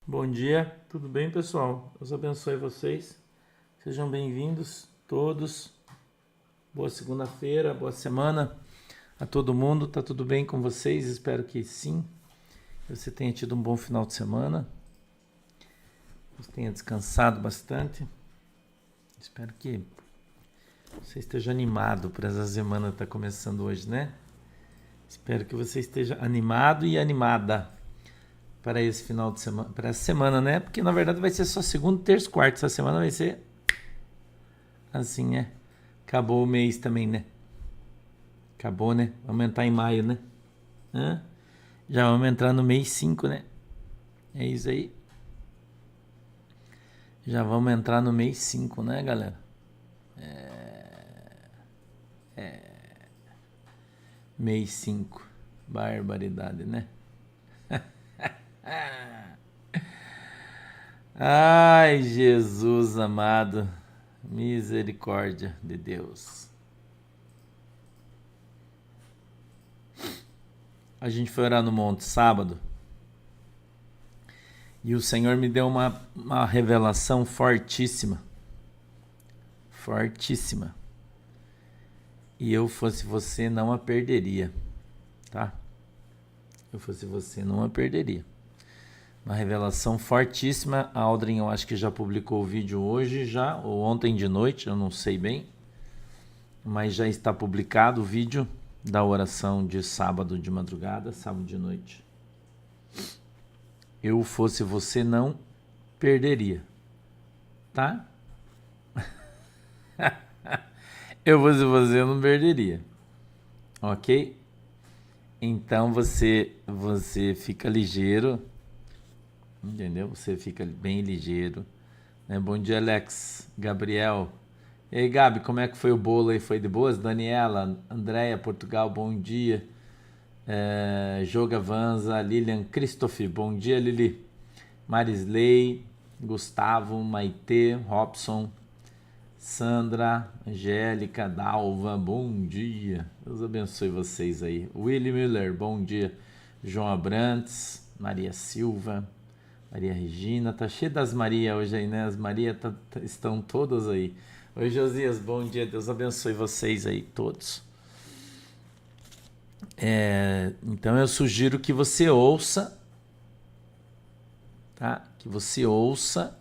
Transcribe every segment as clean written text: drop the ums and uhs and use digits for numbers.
Bom dia, tudo bem, pessoal? Deus abençoe vocês. Sejam bem-vindos todos. Boa segunda-feira, boa semana a todo mundo. Tá tudo bem com vocês? Espero que sim. Que você tenha tido um bom final de semana. Que você tenha descansado bastante. Espero que você esteja animado para essa semana que está começando hoje, né? Espero que você esteja animado e animada para esse final de semana, para essa semana, né? Porque na verdade vai ser só segunda, terça, quarta. Essa semana vai ser assim, né? Acabou o mês também, né? Acabou, né? Vamos entrar em maio, né? Hã? Já vamos entrar no mês 5, né? É isso aí. Já vamos entrar no mês 5, né, galera? Mês 5. Barbaridade, né? Ai, Jesus amado. Misericórdia de Deus. A gente foi orar no monte sábado e o Senhor me deu uma revelação fortíssima. Fortíssima. E eu fosse você, não a perderia, tá? Eu fosse você, não a perderia. Uma revelação fortíssima. A Aldrin, eu acho que já publicou o vídeo hoje, já, ou ontem de noite, eu não sei bem. Mas já está publicado o vídeo da oração de sábado de madrugada, sábado de noite. Eu fosse você, não perderia, tá? Eu fosse você, não perderia, ok? Então você fica ligeiro, entendeu? Você fica bem ligeiro, né? Bom dia, Alex, Gabriel. E aí, Gabi, como é que foi o bolo aí? Foi de boas? Daniela, Andréia, Portugal, bom dia. Joga Vanza, Lilian, Christophe, bom dia, Lili. Marisley, Gustavo, Maitê, Robson, Sandra, Angélica, Dalva, bom dia. Deus abençoe vocês aí. Willy Miller, bom dia. João Abrantes, Maria Silva, Maria Regina, tá cheio das Maria hoje aí, né? As Maria estão todas aí. Oi, Josias, bom dia. Deus abençoe vocês aí todos. Então eu sugiro que você ouça, tá? Que você ouça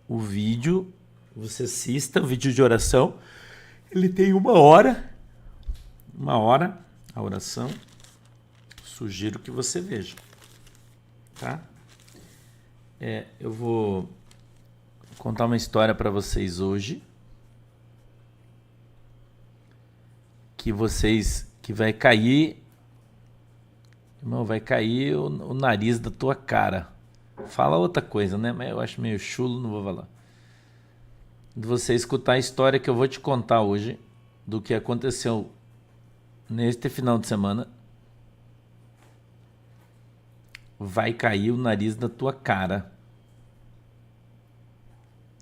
o vídeo, você assista o vídeo de oração. Ele tem uma hora a oração. Sugiro que você veja, tá? Eu vou contar uma história para vocês hoje, que vai cair, irmão, vai cair o nariz da tua cara. Fala outra coisa, né? Mas eu acho meio chulo, não vou falar. De você escutar a história que eu vou te contar hoje, do que aconteceu neste final de semana, vai cair o nariz da tua cara.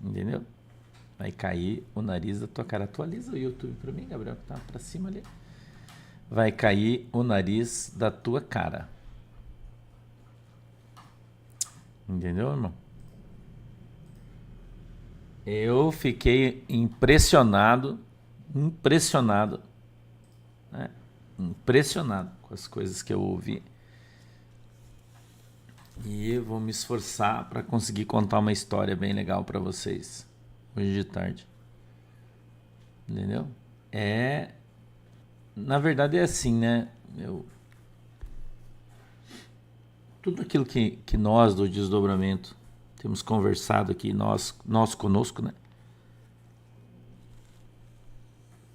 Entendeu? Vai cair o nariz da tua cara. Atualiza o YouTube pra mim, Gabriel, que tá pra cima ali. Vai cair o nariz da tua cara. Entendeu, irmão? Eu fiquei impressionado, né? Impressionado com as coisas que eu ouvi. E eu vou me esforçar para conseguir contar uma história bem legal para vocês hoje de tarde. Entendeu? Na verdade é assim, né? Tudo aquilo que nós do desdobramento temos conversado aqui, nós conosco, né?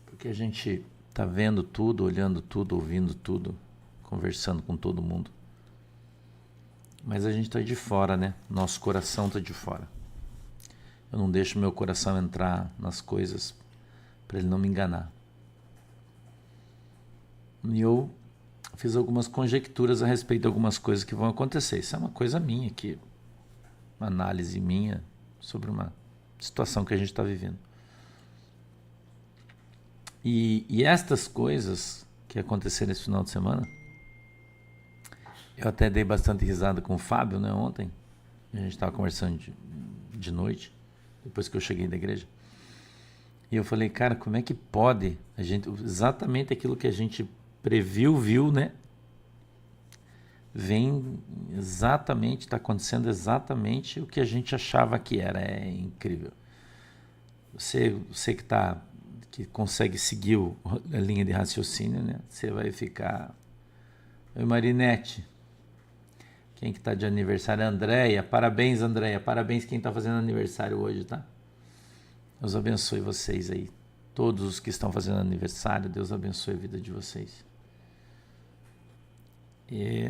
Porque a gente tá vendo tudo, olhando tudo, ouvindo tudo, conversando com todo mundo. Mas a gente tá de fora, né? Nosso coração tá de fora. Eu não deixo meu coração entrar nas coisas para ele não me enganar. E eu fiz algumas conjecturas a respeito de algumas coisas que vão acontecer. Isso é uma coisa minha aqui, uma análise minha sobre uma situação que a gente está vivendo. E estas coisas que aconteceram esse final de semana, eu até dei bastante risada com o Fábio, né, ontem, A gente estava conversando de noite, depois que eu cheguei da igreja. E eu falei, cara, como é que pode a gente, exatamente aquilo que a gente previu, viu, né? Vem exatamente, está acontecendo exatamente o que a gente achava que era. É incrível. Você que consegue seguir a linha de raciocínio, né? Você vai ficar... Oi, Marinete. Quem que tá de aniversário? Andréia. Parabéns, Andréia. Parabéns quem tá fazendo aniversário hoje, tá? Deus abençoe vocês aí. Todos os que estão fazendo aniversário, Deus abençoe a vida de vocês. Que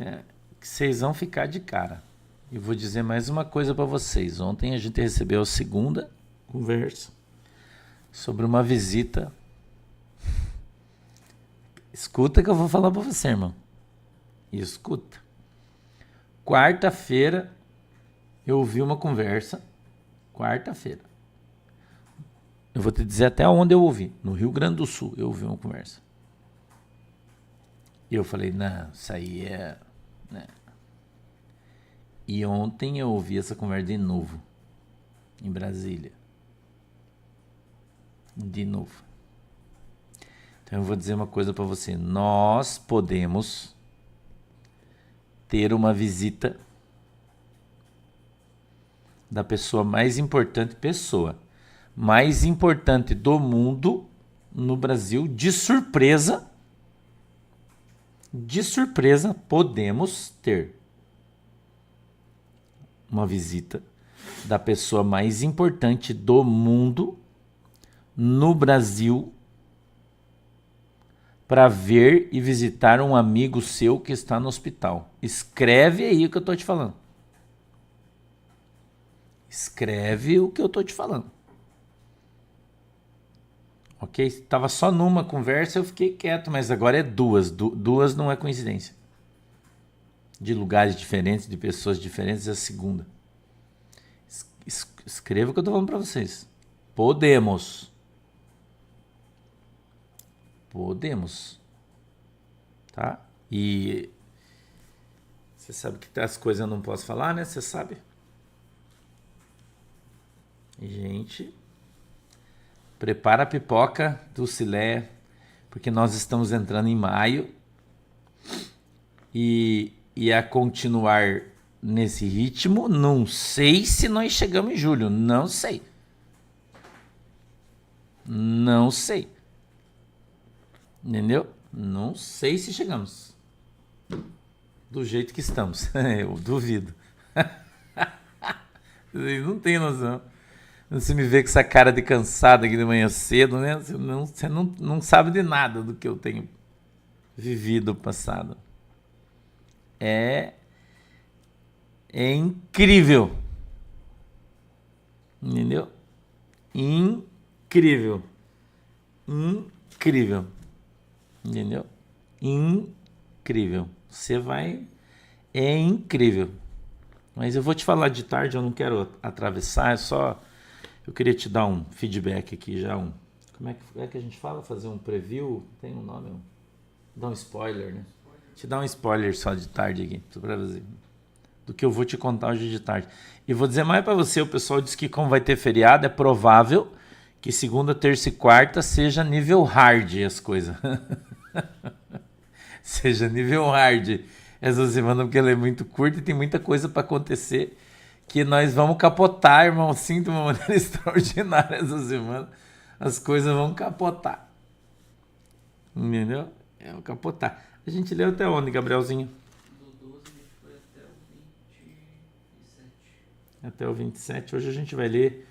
vocês vão ficar de cara. E vou dizer mais uma coisa para vocês. Ontem a gente recebeu a segunda conversa sobre uma visita. Escuta que eu vou falar para você, irmão. Escuta. Quarta-feira eu ouvi uma conversa. Quarta-feira. Eu vou te dizer até onde eu ouvi. No Rio Grande do Sul eu ouvi uma conversa. E eu falei, não, isso aí é... Né? E ontem eu ouvi essa conversa de novo. Em Brasília. De novo. Então eu vou dizer uma coisa para você. Nós podemos ter uma visita da pessoa mais importante do mundo no Brasil, de surpresa podemos ter uma visita da pessoa mais importante do mundo no Brasil para ver e visitar um amigo seu que está no hospital. Escreve aí o que eu estou te falando. Escreve o que eu estou te falando. Ok? Estava só numa conversa, eu fiquei quieto, mas agora é duas. Duas não é coincidência. De lugares diferentes, de pessoas diferentes, é a segunda. Escreva o que eu estou falando para vocês. Podemos. Tá? E você sabe que as coisas eu não posso falar, né? Você sabe? Gente, prepara a pipoca do Cilé, porque nós estamos entrando em maio e a continuar nesse ritmo, não sei se nós chegamos em julho, não sei. Entendeu? Não sei se chegamos. Do jeito que estamos. Eu duvido. Vocês não tem noção. Você me vê com essa cara de cansado aqui de manhã cedo, né? Você não sabe de nada do que eu tenho vivido passado. É incrível. Entendeu? Incrível. Entendeu? Incrível. Você vai... É incrível. Mas eu vou te falar de tarde, eu não quero atravessar, é só... Eu queria te dar um feedback aqui, já um... Como é que a gente fala? Fazer um preview? Tem um nome? Dar um spoiler, né? Te dar um spoiler só de tarde aqui, pra você, do que eu vou te contar hoje de tarde. E vou dizer mais pra você, o pessoal diz que como vai ter feriado, é provável que segunda, terça e quarta seja nível hard as coisas. Seja nível hard essa semana, porque ela é muito curta e tem muita coisa pra acontecer. Que nós vamos capotar, irmão, sim, de uma maneira extraordinária essa semana. As coisas vão capotar. Entendeu? É o capotar. A gente leu até onde, Gabrielzinho? Do 12 foi até o 27. Até o 27. Hoje a gente vai ler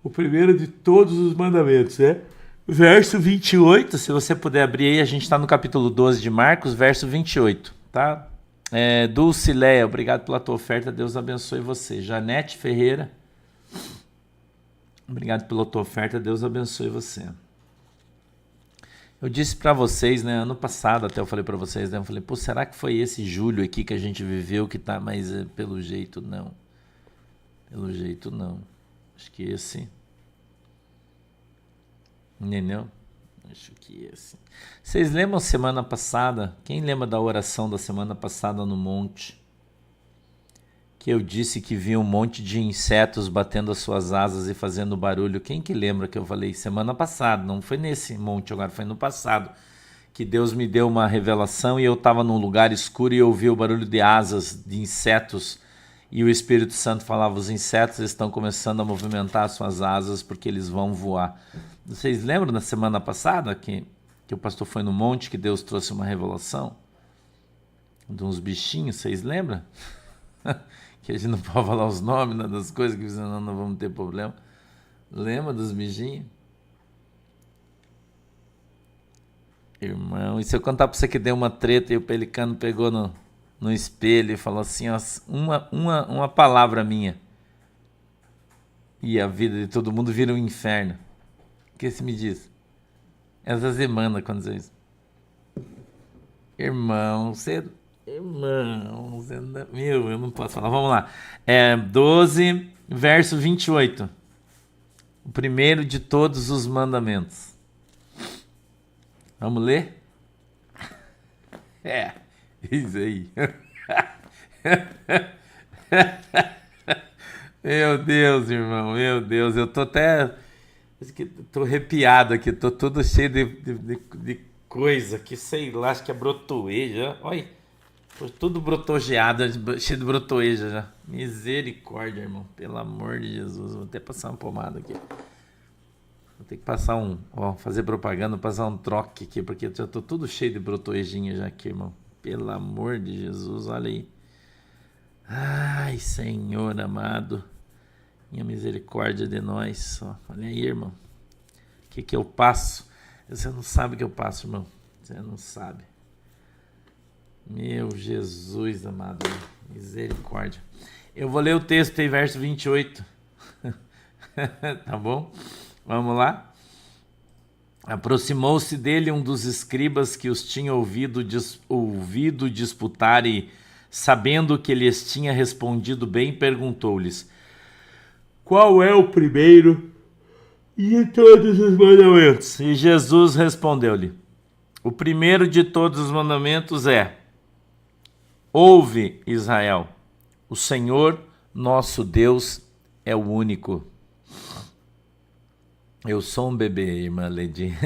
o primeiro de todos os mandamentos, né? Verso 28, se você puder abrir aí, a gente está no capítulo 12 de Marcos, verso 28, tá? Dulcileia, obrigado pela tua oferta, Deus abençoe você. Janete Ferreira, obrigado pela tua oferta, Deus abençoe você. Eu disse para vocês, né, ano passado até eu falei para vocês, né, eu falei, pô, será que foi esse julho aqui que a gente viveu que tá, mas pelo jeito não. Pelo jeito não. Acho que esse... Entendeu? Acho que esse. Vocês lembram semana passada? Quem lembra da oração da semana passada no monte? que eu disse que vi um monte de insetos batendo as suas asas e fazendo barulho. Quem que lembra que eu falei semana passada? Não foi nesse monte agora, foi no passado. Que Deus me deu uma revelação e eu estava num lugar escuro e eu ouvi o barulho de asas de insetos. E o Espírito Santo falava, os insetos estão começando a movimentar suas asas porque eles vão voar. Vocês lembram na semana passada que o pastor foi no monte, que Deus trouxe uma revelação? De uns bichinhos, vocês lembram? Que a gente não pode falar os nomes, né, das coisas, que senão não vamos ter problema. Lembra dos bichinhos? Irmão, e se eu contar pra você que deu uma treta e o pelicano pegou no espelho e falou assim, ó, uma palavra minha e a vida de todo mundo vira um inferno. O que você me diz? Essa semana aconteceu isso. Irmão, meu, eu não posso falar. Vamos lá. 12, verso 28. O primeiro de todos os mandamentos. Vamos ler? Isso aí. Meu Deus, irmão, meu Deus. Eu tô até... tô arrepiado aqui, tô todo cheio de coisa que, sei lá, acho que é brotoeja. Olha, tô tudo brotogeado, cheio de brotoeja já. Misericórdia, irmão, pelo amor de Jesus. Vou até passar uma pomada aqui. Vou ter que passar fazer propaganda, passar um troque aqui, porque eu já tô tudo cheio de brotoejinha já aqui, irmão. Pelo amor de Jesus, olha aí. Ai, Senhor amado, minha misericórdia de nós. Olha aí, irmão. O que eu passo? Você não sabe o que eu passo, irmão. Você não sabe. Meu Jesus amado, misericórdia. Eu vou ler o texto aí, verso 28. Tá bom? Vamos lá? Aproximou-se dele um dos escribas que os tinha ouvido disputar e, sabendo que lhes tinha respondido bem, perguntou-lhes: qual é o primeiro de todos os mandamentos? E Jesus respondeu-lhe: o primeiro de todos os mandamentos é: ouve, Israel, o Senhor nosso Deus é o único. Eu sou um bebê, irmã Ledi.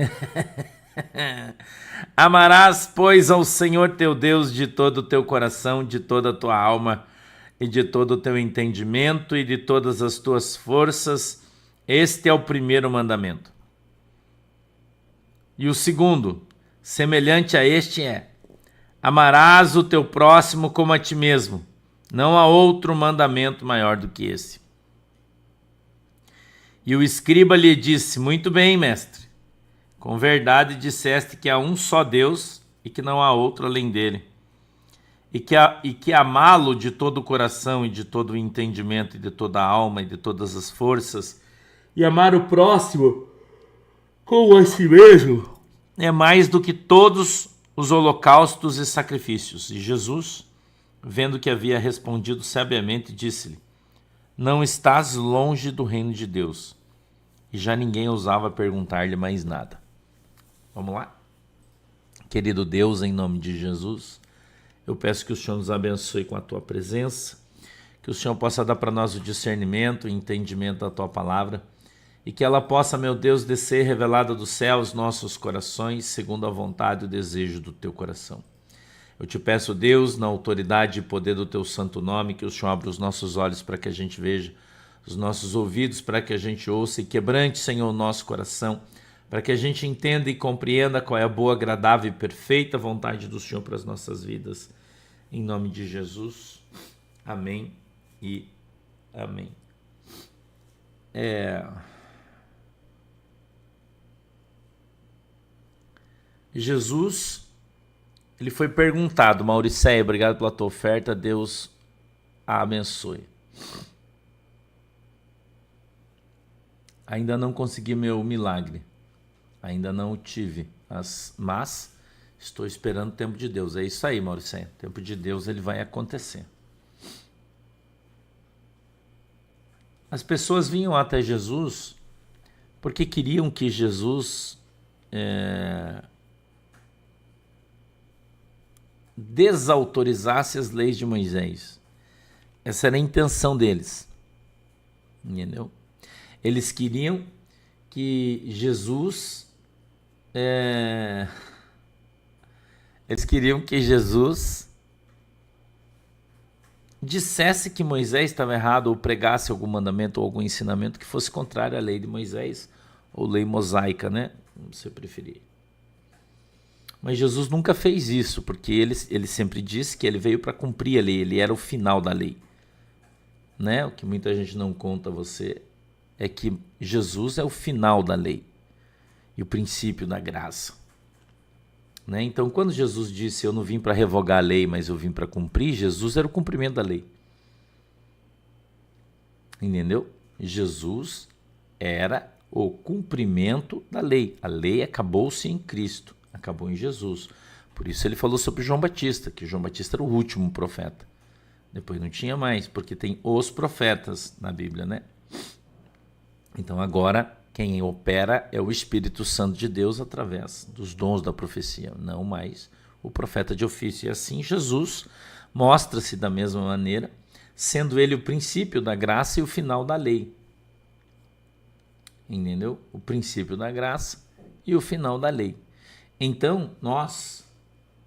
Amarás, pois, ao Senhor teu Deus de todo o teu coração, de toda a tua alma, e de todo o teu entendimento, e de todas as tuas forças. Este é o primeiro mandamento. E o segundo, semelhante a este, é: amarás o teu próximo como a ti mesmo. Não há outro mandamento maior do que esse. E o escriba lhe disse: muito bem, mestre, com verdade disseste que há um só Deus e que não há outro além dele, e que amá-lo de todo o coração e de todo o entendimento e de toda a alma e de todas as forças, e amar o próximo como a si mesmo, é mais do que todos os holocaustos e sacrifícios. E Jesus, vendo que havia respondido sabiamente, disse-lhe: não estás longe do reino de Deus. E já ninguém ousava perguntar-lhe mais nada. Vamos lá? Querido Deus, em nome de Jesus, eu peço que o Senhor nos abençoe com a tua presença, que o Senhor possa dar para nós o discernimento, o entendimento da tua palavra, e que ela possa, meu Deus, descer revelada do céu aos nossos corações, segundo a vontade e o desejo do teu coração. Eu te peço, Deus, na autoridade e poder do teu santo nome, que o Senhor abra os nossos olhos para que a gente veja, os nossos ouvidos para que a gente ouça, e quebrante, Senhor, o nosso coração, para que a gente entenda e compreenda qual é a boa, agradável e perfeita vontade do Senhor para as nossas vidas. Em nome de Jesus. Amém e amém. Jesus, ele foi perguntado: Mauricéia, obrigado pela tua oferta, Deus a abençoe. Ainda não consegui meu milagre, ainda não o tive, mas estou esperando o tempo de Deus. É isso aí, Mauricéia, o tempo de Deus ele vai acontecer. As pessoas vinham até Jesus porque queriam que Jesus desautorizasse as leis de Moisés. Essa era a intenção deles. Entendeu? Eles queriam que Jesus... Eles queriam que Jesus dissesse que Moisés estava errado ou pregasse algum mandamento ou algum ensinamento que fosse contrário à lei de Moisés ou lei mosaica, né? Como você preferir. Mas Jesus nunca fez isso, porque ele sempre disse que ele veio para cumprir a lei, ele era o final da lei. Né? O que muita gente não conta a você é que Jesus é o final da lei e o princípio da graça. Né? Então, quando Jesus disse, eu não vim para revogar a lei, mas eu vim para cumprir, Jesus era o cumprimento da lei. Entendeu? Jesus era o cumprimento da lei. A lei acabou-se em Cristo, acabou em Jesus. Por isso ele falou sobre João Batista, que João Batista era o último profeta. Depois não tinha mais, porque tem os profetas na Bíblia, né? Então agora quem opera é o Espírito Santo de Deus através dos dons da profecia, não mais o profeta de ofício. E assim Jesus mostra-se da mesma maneira, sendo ele o princípio da graça e o final da lei. Entendeu? O princípio da graça e o final da lei. Então nós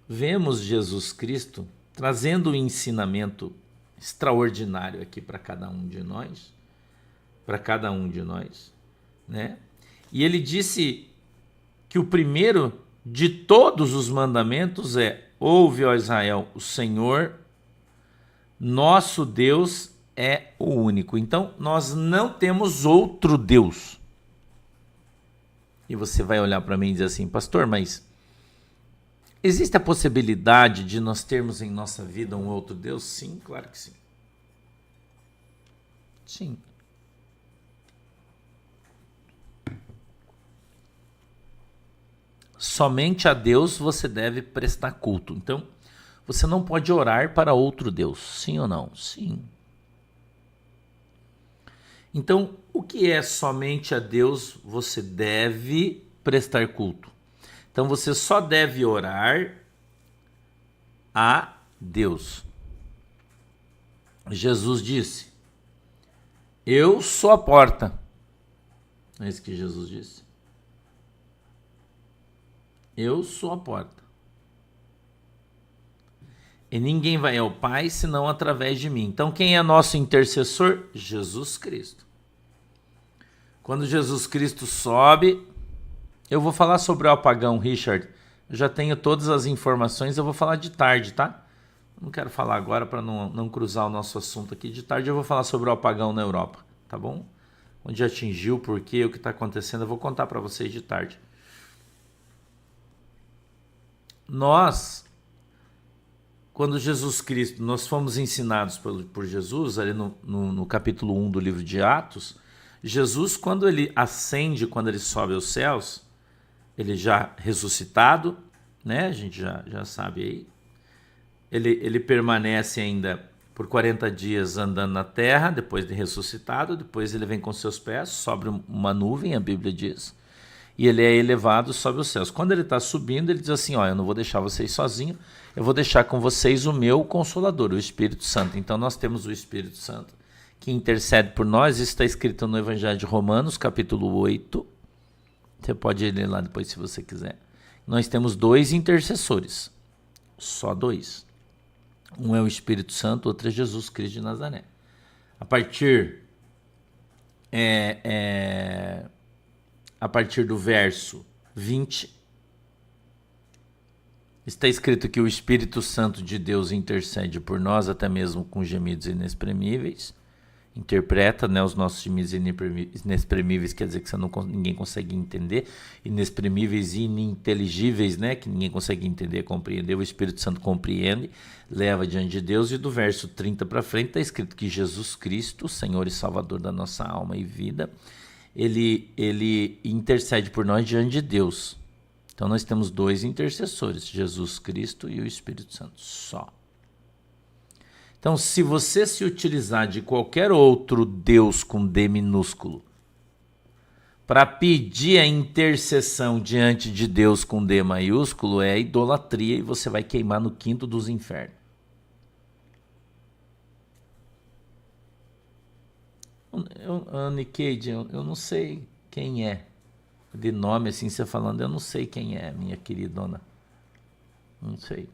vemos Jesus Cristo trazendo um ensinamento extraordinário aqui para cada um de nós, né? E ele disse que o primeiro de todos os mandamentos é: ouve, ó Israel, o Senhor, nosso Deus é o único. Então, nós não temos outro Deus. E você vai olhar para mim e dizer assim, pastor, mas existe a possibilidade de nós termos em nossa vida um outro Deus? Sim, claro que sim. Sim. Somente a Deus você deve prestar culto. Então, você não pode orar para outro Deus. Sim ou não? Sim. Então, o que é somente a Deus você deve prestar culto? Então, você só deve orar a Deus. Jesus disse, eu sou a porta. É isso que Jesus disse. Eu sou a porta. E ninguém vai ao Pai senão através de mim. Então quem é nosso intercessor? Jesus Cristo. Quando Jesus Cristo sobe, eu vou falar sobre o apagão, Richard. Eu já tenho todas as informações, eu vou falar de tarde, tá? Não quero falar agora para não cruzar o nosso assunto aqui. De tarde eu vou falar sobre o apagão na Europa, tá bom? Onde atingiu, por quê, o que está acontecendo, eu vou contar para vocês de tarde. Nós, quando Jesus Cristo, nós fomos ensinados por Jesus, ali no capítulo 1 do livro de Atos, Jesus, quando ele ascende, quando ele sobe aos céus, ele já ressuscitado, né? A gente já sabe aí, ele permanece ainda por 40 dias andando na terra, depois de ressuscitado, depois ele vem com seus pés, sobe uma nuvem, a Bíblia diz, e ele é elevado sobre os céus. Quando ele está subindo, ele diz assim, ó, eu não vou deixar vocês sozinhos, eu vou deixar com vocês o meu Consolador, o Espírito Santo. Então nós temos o Espírito Santo que intercede por nós. Isso está escrito no Evangelho de Romanos, capítulo 8. Você pode ler lá depois se você quiser. Nós temos 2 intercessores, só 2. Um é o Espírito Santo, outro é Jesus Cristo de Nazaré. A partir do verso 20, está escrito que o Espírito Santo de Deus intercede por nós, até mesmo com gemidos inexprimíveis. Interpreta, né, os nossos gemidos inexprimíveis, quer dizer que ninguém consegue entender. Inexprimíveis e ininteligíveis, né, que ninguém consegue entender, compreender. O Espírito Santo compreende, leva diante de Deus. E do verso 30 para frente está escrito que Jesus Cristo, Senhor e Salvador da nossa alma e vida, ele intercede por nós diante de Deus. Então nós temos 2 intercessores, Jesus Cristo e o Espírito Santo, só. Então se você se utilizar de qualquer outro Deus com D minúsculo para pedir a intercessão diante de Deus com D maiúsculo, é idolatria e você vai queimar no quinto dos infernos. Anne Cade, eu não sei quem é. De nome assim, você falando, eu não sei quem é, minha queridona. Não sei.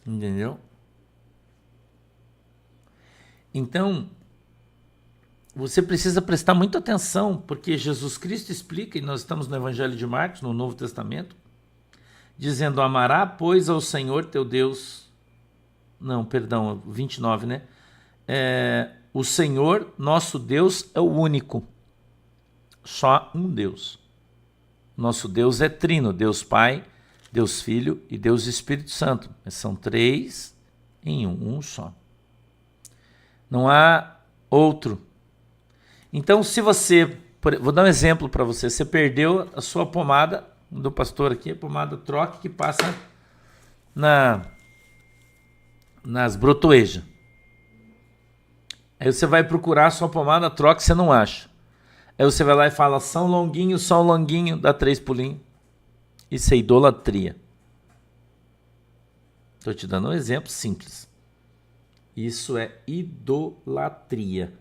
Entendeu? Então, você precisa prestar muita atenção, porque Jesus Cristo explica, e nós estamos no Evangelho de Marcos, no Novo Testamento, dizendo: amará, pois, ao Senhor teu Deus. Não, perdão, 29, né? O Senhor, nosso Deus, é o único. Só um Deus. Nosso Deus é trino, Deus Pai, Deus Filho e Deus Espírito Santo. São três em um só. Não há outro. Então, se você... Vou dar um exemplo para você. Você perdeu a sua pomada, do pastor aqui, a pomada troque que passa nas brotoejas. Aí você vai procurar a sua pomada troque, você não acha. Aí você vai lá e fala: São Longuinho, dá 3 pulinhos. Isso é idolatria. Estou te dando um exemplo simples. Isso é idolatria.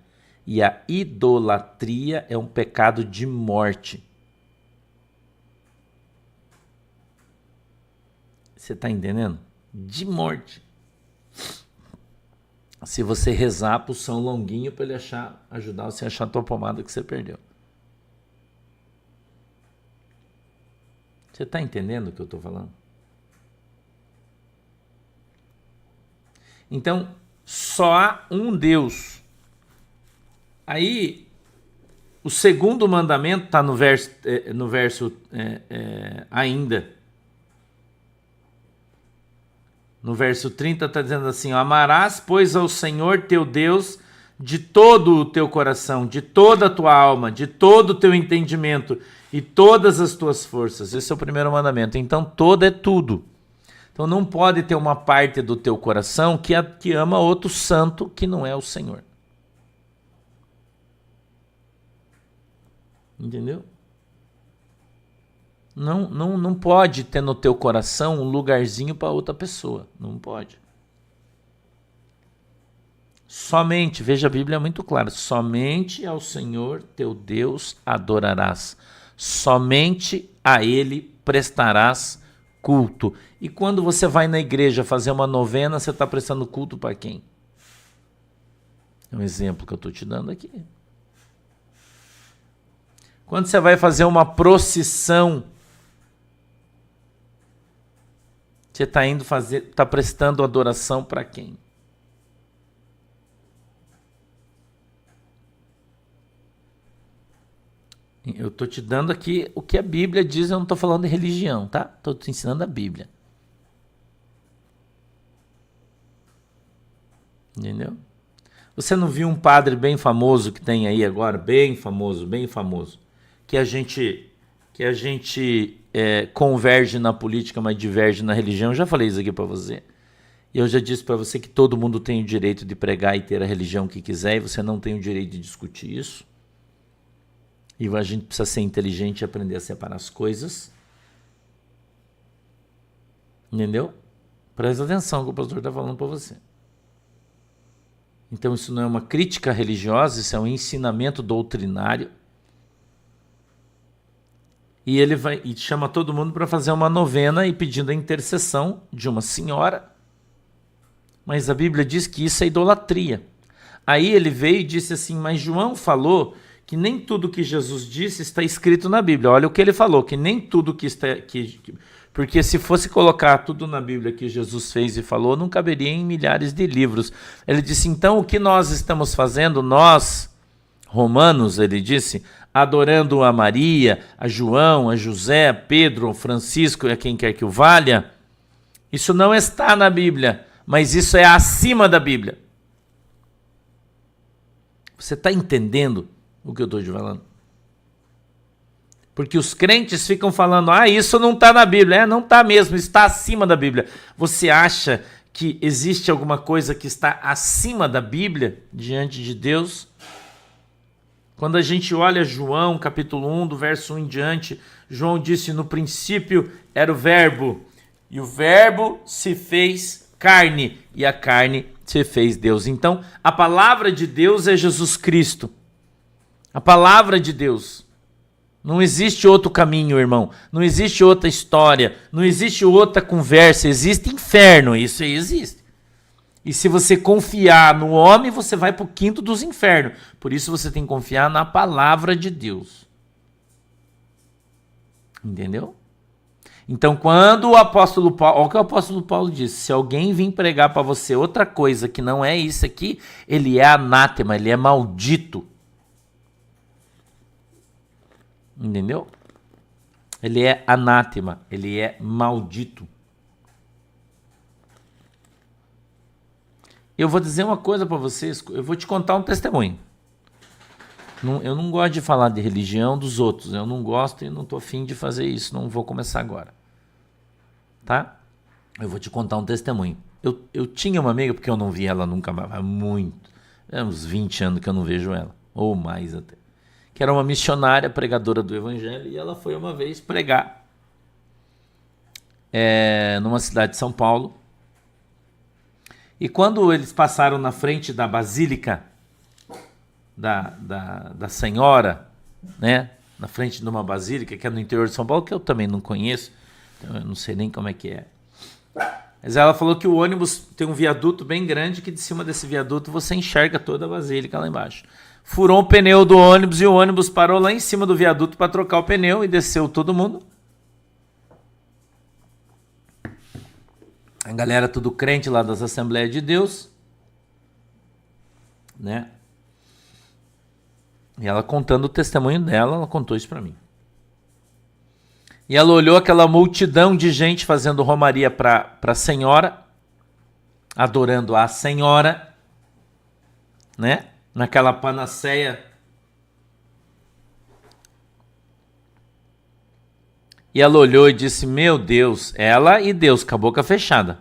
E a idolatria é um pecado de morte. Você está entendendo? De morte. Se você rezar para o São Longuinho para ele ajudar você a achar a tua pomada que você perdeu. Você está entendendo o que eu estou falando? Então, só há um Deus. Aí, o segundo mandamento está no verso ainda. No verso 30 está dizendo assim: amarás, pois, ao Senhor teu Deus de todo o teu coração, de toda a tua alma, de todo o teu entendimento e todas as tuas forças. Esse é o primeiro mandamento. Então, todo é tudo. Então, não pode ter uma parte do teu coração que ama outro santo que não é o Senhor. Entendeu? Não pode ter no teu coração um lugarzinho para outra pessoa. Não pode. Somente, veja, a Bíblia é muito clara: somente ao Senhor teu Deus adorarás. Somente a Ele prestarás culto. E quando você vai na igreja fazer uma novena, você está prestando culto para quem? É um exemplo que eu estou te dando aqui. Quando você vai fazer uma procissão, você está prestando adoração para quem? Eu estou te dando aqui o que a Bíblia diz, eu não estou falando de religião, tá? Estou te ensinando a Bíblia. Entendeu? Você não viu um padre bem famoso que tem aí agora? Bem famoso, que a gente converge na política, mas diverge na religião. Eu já falei isso aqui para você. E eu já disse para você que todo mundo tem o direito de pregar e ter a religião que quiser, e você não tem o direito de discutir isso. E a gente precisa ser inteligente e aprender a separar as coisas. Entendeu? Presta atenção que o pastor está falando para você. Então isso não é uma crítica religiosa, isso é um ensinamento doutrinário. E ele chama todo mundo para fazer uma novena e pedindo a intercessão de uma senhora. Mas a Bíblia diz que isso é idolatria. Aí ele veio e disse assim: mas João falou que nem tudo que Jesus disse está escrito na Bíblia. Olha o que ele falou, que nem tudo que está... Porque se fosse colocar tudo na Bíblia que Jesus fez e falou, não caberia em milhares de livros. Ele disse: então o que nós estamos fazendo, nós, romanos, ele disse, adorando a Maria, a João, a José, a Pedro, a Francisco e a quem quer que o valha, isso não está na Bíblia, mas isso é acima da Bíblia. Você está entendendo o que eu estou te falando? Porque os crentes ficam falando: isso não está na Bíblia. Não está mesmo, está acima da Bíblia. Você acha que existe alguma coisa que está acima da Bíblia diante de Deus? Quando a gente olha João, capítulo 1, do verso 1 em diante, João disse: no princípio era o Verbo, e o Verbo se fez carne, e a carne se fez Deus. Então, a palavra de Deus é Jesus Cristo. A palavra de Deus. Não existe outro caminho, irmão. Não existe outra história. Não existe outra conversa. Existe inferno. Isso aí existe. E se você confiar no homem, você vai para o quinto dos infernos. Por isso você tem que confiar na palavra de Deus. Entendeu? Então, quando o apóstolo Paulo... Olha o que o apóstolo Paulo disse. Se alguém vir pregar para você outra coisa que não é isso aqui, ele é anátema, ele é maldito. Entendeu? Ele é anátema, ele é maldito. Eu vou dizer uma coisa para vocês, eu vou te contar um testemunho. Eu não gosto de falar de religião dos outros, eu não gosto e não estou afim de fazer isso, não vou começar agora. Tá? Eu vou te contar um testemunho. Eu tinha uma amiga, porque eu não vi ela nunca mais, há muito, uns 20 anos que eu não vejo ela, ou mais até. Que era uma missionária, pregadora do evangelho, e ela foi uma vez pregar numa cidade de São Paulo. E quando eles passaram na frente da Basílica da Senhora, né? Na frente de uma basílica, que é no interior de São Paulo, que eu também não conheço, então eu não sei nem como é que é. Mas ela falou que o ônibus tem um viaduto bem grande, que de cima desse viaduto você enxerga toda a basílica lá embaixo. Furou o pneu do ônibus e o ônibus parou lá em cima do viaduto para trocar o pneu e desceu todo mundo. A galera tudo crente lá das Assembleias de Deus, né? E ela contando o testemunho dela, ela contou isso para mim. E ela olhou aquela multidão de gente fazendo romaria para a Senhora, adorando a Senhora, né? Naquela panaceia. E ela olhou e disse, meu Deus, ela e Deus, com a boca fechada.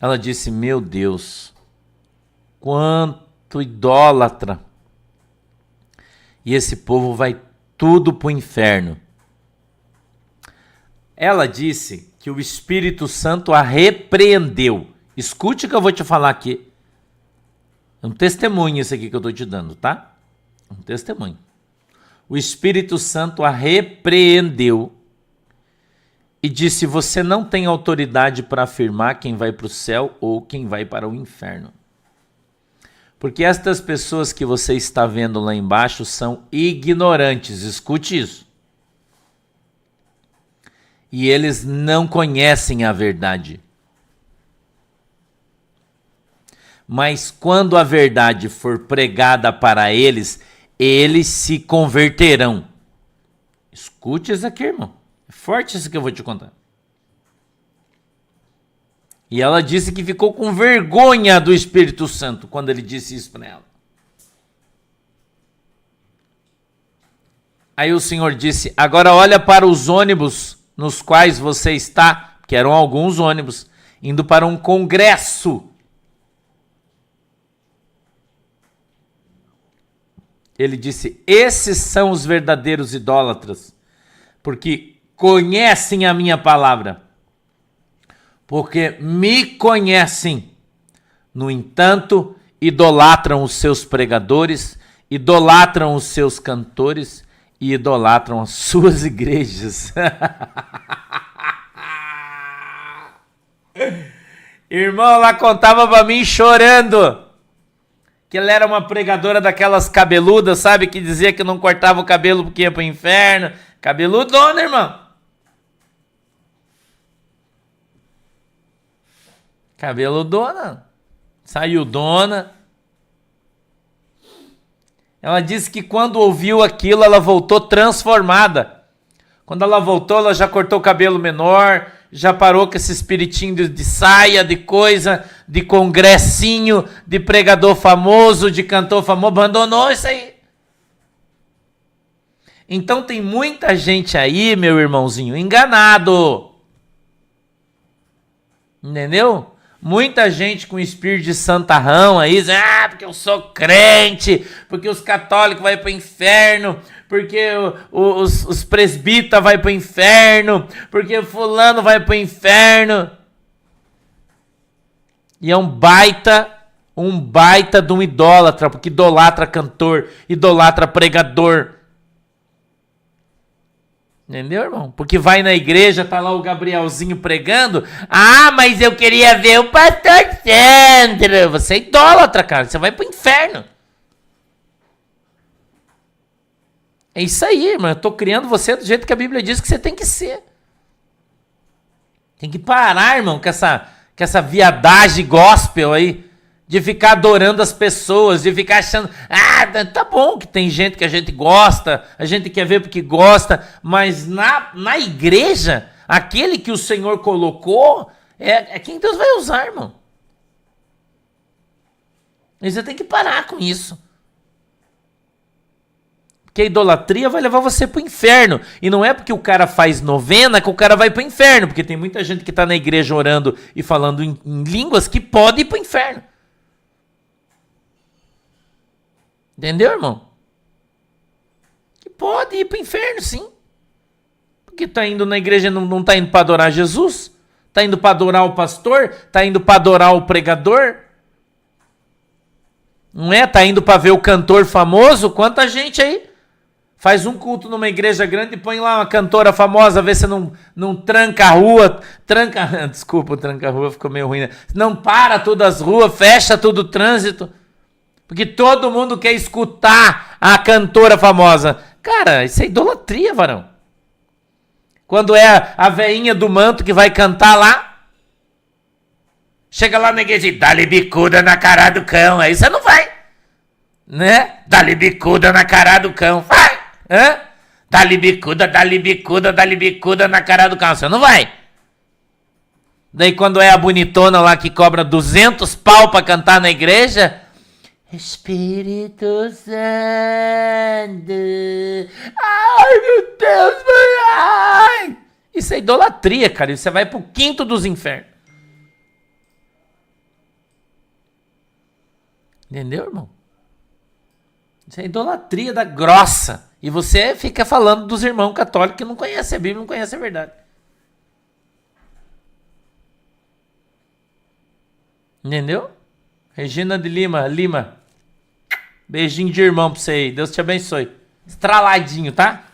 Ela disse, meu Deus, quanto idólatra. E esse povo vai tudo para o inferno. Ela disse que o Espírito Santo a repreendeu. Escute o que eu vou te falar aqui. É um testemunho esse aqui que eu estou te dando, tá? Um testemunho. O Espírito Santo a repreendeu e disse, você não tem autoridade para afirmar quem vai para o céu ou quem vai para o inferno. Porque estas pessoas que você está vendo lá embaixo são ignorantes. Escute isso. E eles não conhecem a verdade. Mas quando a verdade for pregada para eles, eles se converterão. Escute isso aqui, irmão. É forte isso que eu vou te contar. E ela disse que ficou com vergonha do Espírito Santo quando ele disse isso para ela. Aí o Senhor disse, agora olha para os ônibus nos quais você está, que eram alguns ônibus, indo para um congresso. Ele disse, esses são os verdadeiros idólatras, porque conhecem a minha palavra, porque me conhecem. No entanto, idolatram os seus pregadores, idolatram os seus cantores e idolatram as suas igrejas. Irmão, ela contava pra mim chorando que ela era uma pregadora daquelas cabeludas, sabe? Que dizia que não cortava o cabelo porque ia pro inferno. Cabeludona, irmão. Cabeludona. Saiudona. Ela disse que quando ouviu aquilo, ela voltou transformada. Quando ela voltou, ela já cortou o cabelo menor, já parou com esse espiritinho de saia, de coisa, de congressinho, de pregador famoso, de cantor famoso, abandonou isso aí. Então tem muita gente aí, meu irmãozinho, enganado. Entendeu? Muita gente com espírito de santarrão aí, porque eu sou crente, porque os católicos vão para o inferno, porque os presbitas vão para o inferno, porque fulano vai para o inferno. E é um baita de um idólatra, porque idolatra cantor, idolatra pregador. Entendeu, irmão? Porque vai na igreja, tá lá o Gabrielzinho pregando. Ah, mas eu queria ver o pastor Sandro. Você é idólatra, cara. Você vai pro inferno. É isso aí, irmão. Eu tô criando você do jeito que a Bíblia diz que você tem que ser. Tem que parar, irmão, com essa viadagem gospel aí. De ficar adorando as pessoas, de ficar achando, tá bom que tem gente que a gente gosta, a gente quer ver porque gosta, mas na igreja, aquele que o Senhor colocou, é quem Deus vai usar, irmão. E você tem que parar com isso. Porque a idolatria vai levar você pro inferno. E não é porque o cara faz novena que o cara vai pro inferno, porque tem muita gente que tá na igreja orando e falando em línguas que pode ir pro inferno. Entendeu, irmão? Que pode ir pro inferno, sim. Porque tá indo na igreja, não tá indo para adorar Jesus? Tá indo para adorar o pastor? Tá indo para adorar o pregador? Não é? Tá indo para ver o cantor famoso? Quanta gente aí faz um culto numa igreja grande e põe lá uma cantora famosa, vê se não tranca a rua, desculpa, o tranca a rua ficou meio ruim, né? Não para todas as ruas, fecha todo o trânsito. Porque todo mundo quer escutar a cantora famosa. Cara, isso é idolatria, varão. Quando é a veinha do manto que vai cantar lá, chega lá na igreja e dá-lhe bicuda na cara do cão. Aí você não vai. Né? Dá-lhe bicuda na cara do cão. Vai! Hã? Dá-lhe bicuda na cara do cão. Você não vai. Daí quando é a bonitona lá que cobra 200 pau pra cantar na igreja... Espírito Santo. Ai, meu Deus, ai. Isso é idolatria, cara. Isso você vai pro quinto dos infernos. Entendeu, irmão? Isso é idolatria da grossa. E você fica falando dos irmãos católicos que não conhecem a Bíblia, não conhecem a verdade. Entendeu? Regina de Lima. Beijinho de irmão pra você aí. Deus te abençoe. Estraladinho, tá?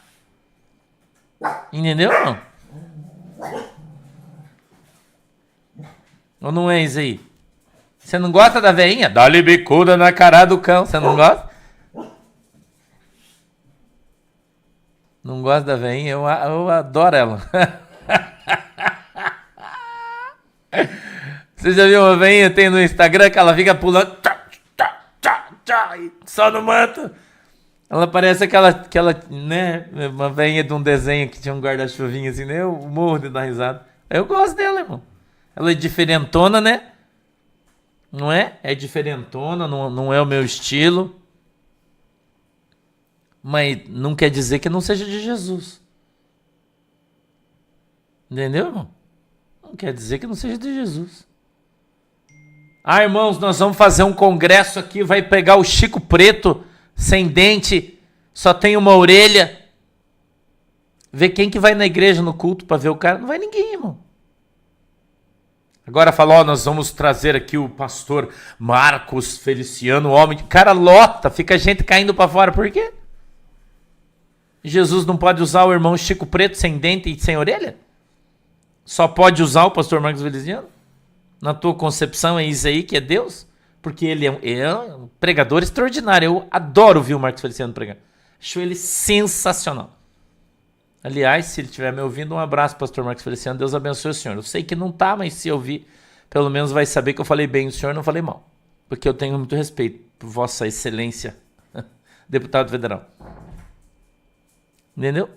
Entendeu, irmão? Ou não é isso aí? Você não gosta da veinha? Dá-lhe bicuda na cara do cão. Você não gosta? Não gosta da veinha? Eu adoro ela. Você já viu uma veinha? Tem no Instagram que ela fica pulando... Só no manto. Ela parece aquela, né, uma veinha de um desenho que tinha um guarda-chuvinho assim, né? Eu morro de dar risada. Eu gosto dela, irmão. Ela é diferentona, né? Não é? É diferentona, não é o meu estilo. Mas não quer dizer que não seja de Jesus. Entendeu, irmão? Não quer dizer que não seja de Jesus. Ah, irmãos, nós vamos fazer um congresso aqui, vai pegar o Chico Preto, sem dente, só tem uma orelha. Ver quem que vai na igreja no culto para ver o cara. Não vai ninguém, irmão. Agora fala, nós vamos trazer aqui o pastor Marcos Feliciano, homem de cara lota, fica gente caindo para fora. Por quê? Jesus não pode usar o irmão Chico Preto sem dente e sem orelha? Só pode usar o pastor Marcos Feliciano? Na tua concepção é isso aí que é Deus? Porque ele é um pregador extraordinário. Eu adoro ouvir o Marcos Feliciano pregar. Acho ele sensacional. Aliás, se ele estiver me ouvindo, um abraço, pastor Marcos Feliciano. Deus abençoe o senhor. Eu sei que não tá, mas se ouvir, pelo menos vai saber que eu falei bem do senhor, não falei mal. Porque eu tenho muito respeito por vossa excelência, deputado federal. Entendeu?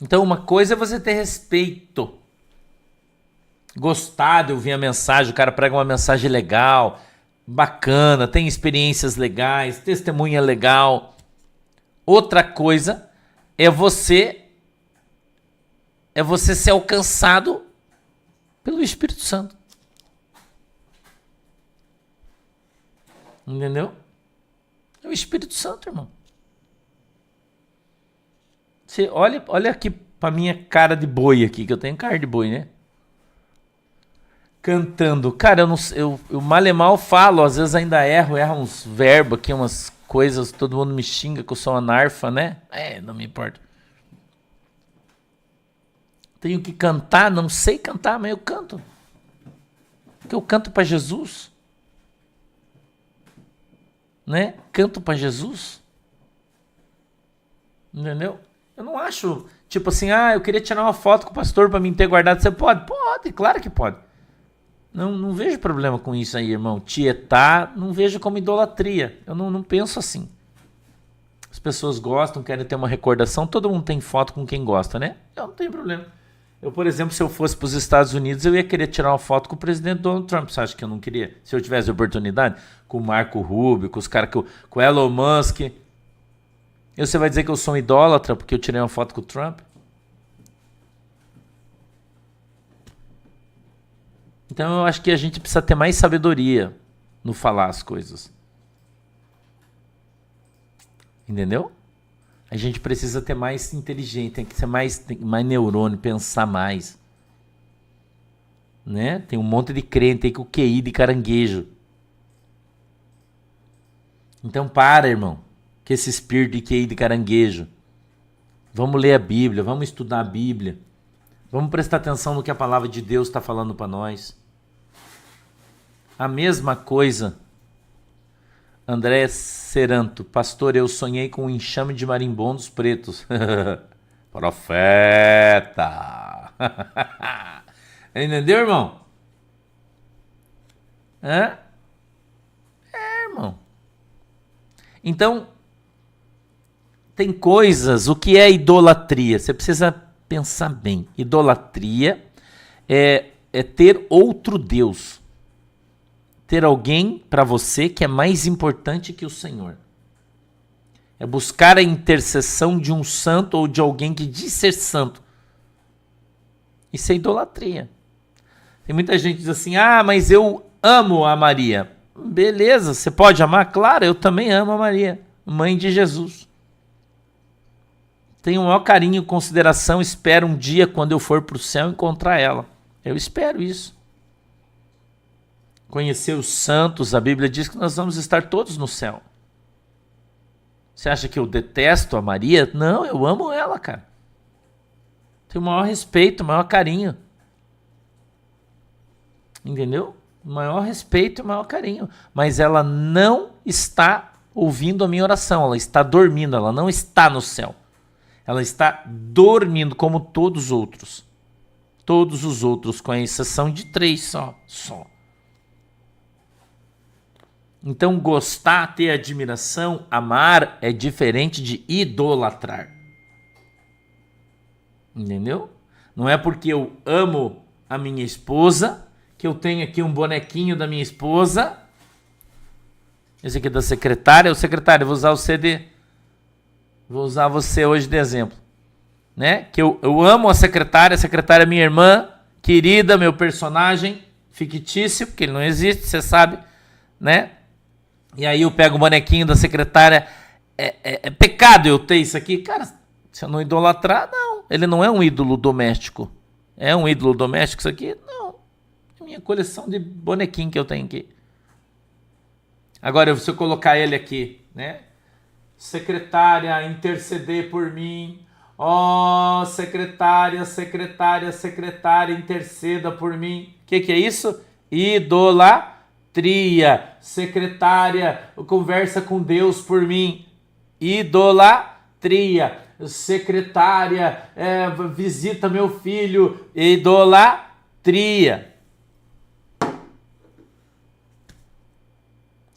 Então, uma coisa é você ter respeito. Gostar de ouvir a mensagem, o cara prega uma mensagem legal, bacana, tem experiências legais, testemunha legal. Outra coisa é você ser alcançado pelo Espírito Santo. Entendeu? É o Espírito Santo, irmão. Você olha aqui pra minha cara de boi aqui, que eu tenho cara de boi, né? cantando. Cara, eu mal e mal falo, às vezes ainda erro uns verbos aqui, umas coisas, todo mundo me xinga que eu sou anarfa, né? Não me importa. Tenho que cantar, não sei cantar, mas eu canto. Porque eu canto para Jesus. Né? Canto para Jesus. Entendeu? Eu não acho, tipo assim, eu queria tirar uma foto com o pastor para mim ter guardado. Você pode? Pode, claro que pode. Não vejo problema com isso aí, irmão. Tietar, não vejo como idolatria. Eu não penso assim. As pessoas gostam, querem ter uma recordação. Todo mundo tem foto com quem gosta, né? Eu não tenho problema. Eu, por exemplo, se eu fosse para os Estados Unidos, eu ia querer tirar uma foto com o presidente Donald Trump. Você acha que eu não queria? Se eu tivesse oportunidade, com o Marco Rubio, com os caras, com o Elon Musk. E você vai dizer que eu sou um idólatra porque eu tirei uma foto com o Trump? Então eu acho que a gente precisa ter mais sabedoria no falar as coisas. Entendeu? A gente precisa ter mais inteligente, tem que ser mais neurônio, pensar mais. Né? Tem um monte de crente aí com QI de caranguejo. Então para, irmão, com esse espírito de QI de caranguejo. Vamos ler a Bíblia, vamos estudar a Bíblia. Vamos prestar atenção no que a palavra de Deus está falando para nós. A mesma coisa, André Seranto, pastor, eu sonhei com um enxame de marimbondos pretos. Profeta! Entendeu, irmão? Irmão. Então, tem coisas, o que é idolatria? Você precisa pensar bem. Idolatria é ter outro Deus. Ter alguém para você que é mais importante que o Senhor. É buscar a intercessão de um santo ou de alguém que diz ser santo. Isso é idolatria. Tem muita gente que diz assim, mas eu amo a Maria. Beleza, você pode amar? Claro, eu também amo a Maria, mãe de Jesus. Tenho o maior carinho e consideração, espero um dia, quando eu for para o céu, encontrar ela. Eu espero isso. Conhecer os santos, a Bíblia diz que nós vamos estar todos no céu. Você acha que eu detesto a Maria? Não, eu amo ela, cara. Tenho o maior respeito, o maior carinho. Entendeu? O maior respeito e o maior carinho. Mas ela não está ouvindo a minha oração, ela está dormindo, ela não está no céu. Ela está dormindo como todos os outros. Todos os outros, com a exceção de 3 só. Então, gostar, ter admiração, amar é diferente de idolatrar. Entendeu? Não é porque eu amo a minha esposa que eu tenho aqui um bonequinho da minha esposa. Esse aqui é da secretária. O secretário, vou usar o CD. Vou usar você hoje de exemplo. Né? Que eu amo a secretária é minha irmã, querida, meu personagem fictício, porque ele não existe, você sabe, né? E aí eu pego o bonequinho da secretária. É pecado eu ter isso aqui? Cara, se eu não idolatrar, não. Ele não é um ídolo doméstico. É um ídolo doméstico isso aqui? Não. É minha coleção de bonequinho que eu tenho aqui. Agora, se eu colocar ele aqui, né? Secretária, interceder por mim. Ó, secretária, interceda por mim. O que é isso? Idolatria. Secretária, conversa com Deus por mim. Idolatria. Secretária, visita meu filho. Idolatria.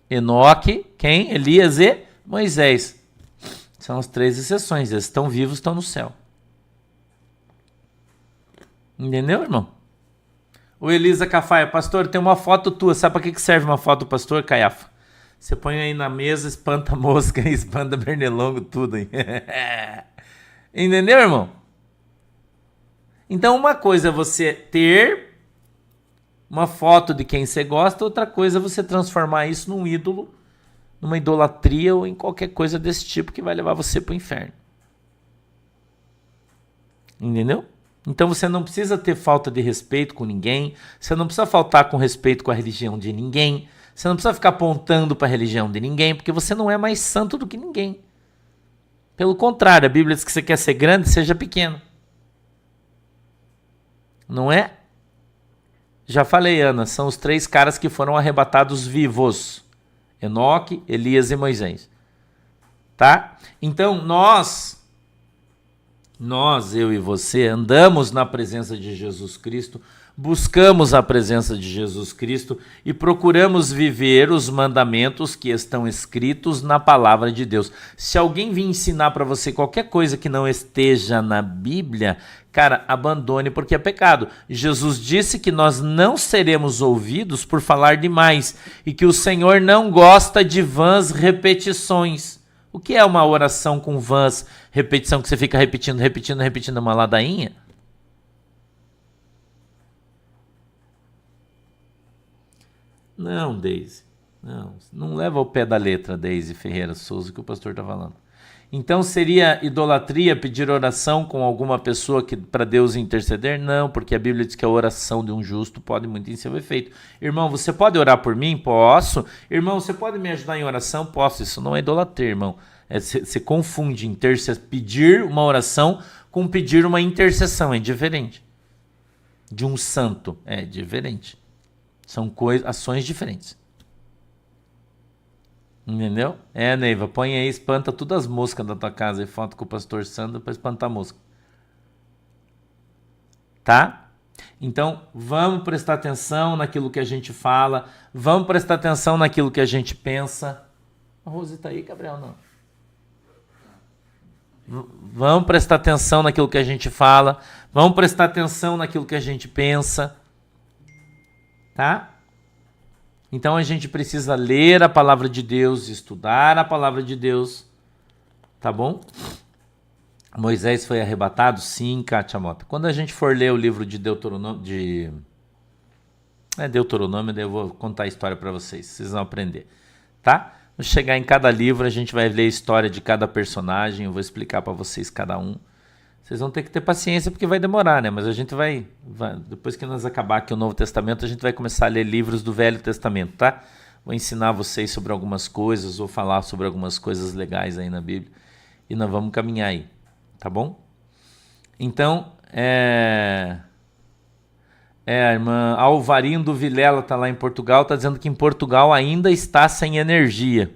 Enoque, quem? Elias e Moisés. São as 3 exceções. Eles estão vivos, estão no céu. Entendeu, irmão? O Elisa Cafaia, pastor, tem uma foto tua. Sabe para que serve uma foto do pastor, Caiafa? Você põe aí na mesa, espanta mosca, espanta pernilongo, tudo aí. Entendeu, irmão? Então, uma coisa é você ter uma foto de quem você gosta, outra coisa é você transformar isso num ídolo, numa idolatria ou em qualquer coisa desse tipo que vai levar você para o inferno. Entendeu? Então você não precisa ter falta de respeito com ninguém, você não precisa faltar com respeito com a religião de ninguém, você não precisa ficar apontando para a religião de ninguém, porque você não é mais santo do que ninguém. Pelo contrário, a Bíblia diz que você quer ser grande, seja pequeno. Não é? Já falei, Ana, são os 3 caras que foram arrebatados vivos. Enoque, Elias e Moisés. Tá? Então nós, eu e você, andamos na presença de Jesus Cristo, buscamos a presença de Jesus Cristo e procuramos viver os mandamentos que estão escritos na palavra de Deus. Se alguém vir ensinar para você qualquer coisa que não esteja na Bíblia, cara, abandone, porque é pecado. Jesus disse que nós não seremos ouvidos por falar demais e que o Senhor não gosta de vãs repetições. O que é uma oração com vãs repetição que você fica repetindo uma ladainha? Não, Deise. Não leva ao pé da letra, Deise Ferreira Souza, que o pastor está falando. Então seria idolatria pedir oração com alguma pessoa para Deus interceder? Não, porque a Bíblia diz que a oração de um justo pode muito em seu efeito. Irmão, você pode orar por mim? Posso. Irmão, você pode me ajudar em oração? Posso. Isso não é idolatria, irmão. Você confunde pedir uma oração com pedir uma intercessão. É diferente. De um santo. É diferente. São ações diferentes. Entendeu? Neiva, põe aí, espanta todas as moscas da tua casa e foto com o pastor Sandro para espantar a mosca. Tá? Então, vamos prestar atenção naquilo que a gente fala, vamos prestar atenção naquilo que a gente pensa. A Rose tá aí, Gabriel? Não. Vamos prestar atenção naquilo que a gente fala, vamos prestar atenção naquilo que a gente pensa. Tá? Então a gente precisa ler a palavra de Deus, estudar a palavra de Deus, tá bom? Moisés foi arrebatado? Sim, Kátia Mota. Quando a gente for ler o livro de Deuteronômio, Deuteronômio, daí eu vou contar a história para vocês vão aprender, tá? Vamos chegar em cada livro, a gente vai ler a história de cada personagem, eu vou explicar para vocês cada um. Vocês vão ter que ter paciência porque vai demorar, né? Mas a gente vai, depois que nós acabar aqui o Novo Testamento, a gente vai começar a ler livros do Velho Testamento, tá? Vou ensinar vocês sobre algumas coisas, vou falar sobre algumas coisas legais aí na Bíblia e nós vamos caminhar aí, tá bom? Então, a irmã Alvarindo Vilela tá lá em Portugal, tá dizendo que em Portugal ainda está sem energia.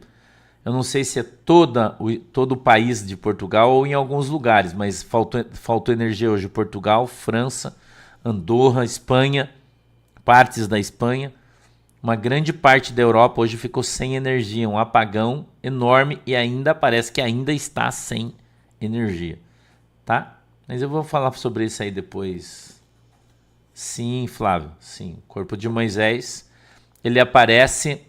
Eu não sei se é todo o país de Portugal ou em alguns lugares, mas faltou energia hoje. Portugal, França, Andorra, Espanha, partes da Espanha. Uma grande parte da Europa hoje ficou sem energia, um apagão enorme e ainda parece que ainda está sem energia, tá? Mas eu vou falar sobre isso aí depois. Sim, Flávio, sim. O corpo de Moisés, ele aparece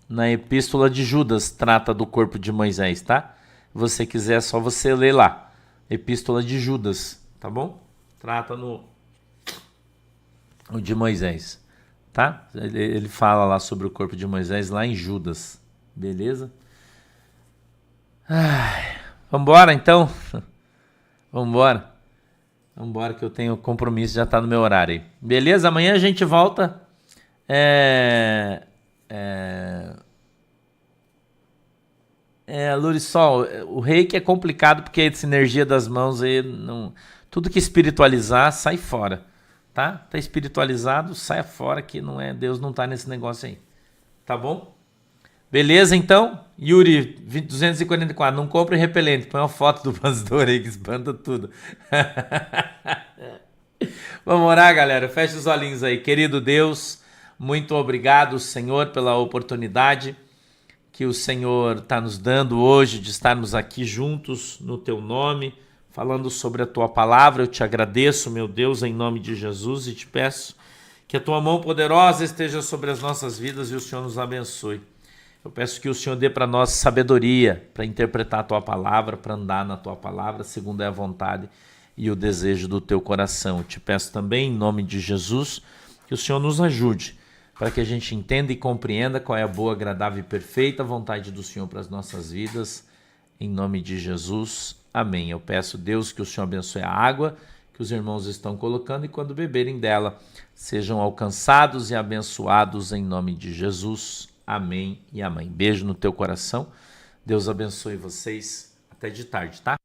na Epístola de Judas, trata do corpo de Moisés, tá? Se você quiser, é só você ler lá. Epístola de Judas, tá bom? Trata o de Moisés, tá? Ele fala lá sobre o corpo de Moisés lá em Judas, beleza? Vambora então? Vambora que eu tenho compromisso, já tá no meu horário aí. Beleza? Amanhã a gente volta. Lourissol, o reiki é complicado porque essa energia das mãos aí, tudo que espiritualizar sai fora, tá? Tá espiritualizado, sai fora que não é, Deus não tá nesse negócio aí, tá bom? Beleza então? Yuri 244, não compre repelente, põe uma foto do pastor aí que espanta tudo. Vamos orar, galera, fecha os olhinhos aí. Querido Deus, muito obrigado, Senhor, pela oportunidade que o Senhor está nos dando hoje de estarmos aqui juntos no Teu nome, falando sobre a Tua palavra. Eu te agradeço, meu Deus, em nome de Jesus, e te peço que a Tua mão poderosa esteja sobre as nossas vidas e o Senhor nos abençoe. Eu peço que o Senhor dê para nós sabedoria para interpretar a Tua palavra, para andar na Tua palavra, segundo é a vontade e o desejo do Teu coração. Eu te peço também, em nome de Jesus, que o Senhor nos ajude para que a gente entenda e compreenda qual é a boa, agradável e perfeita vontade do Senhor para as nossas vidas. Em nome de Jesus. Amém. Eu peço, Deus, que o Senhor abençoe a água que os irmãos estão colocando e quando beberem dela, sejam alcançados e abençoados em nome de Jesus. Amém e amém. Beijo no teu coração. Deus abençoe vocês. Até de tarde, tá?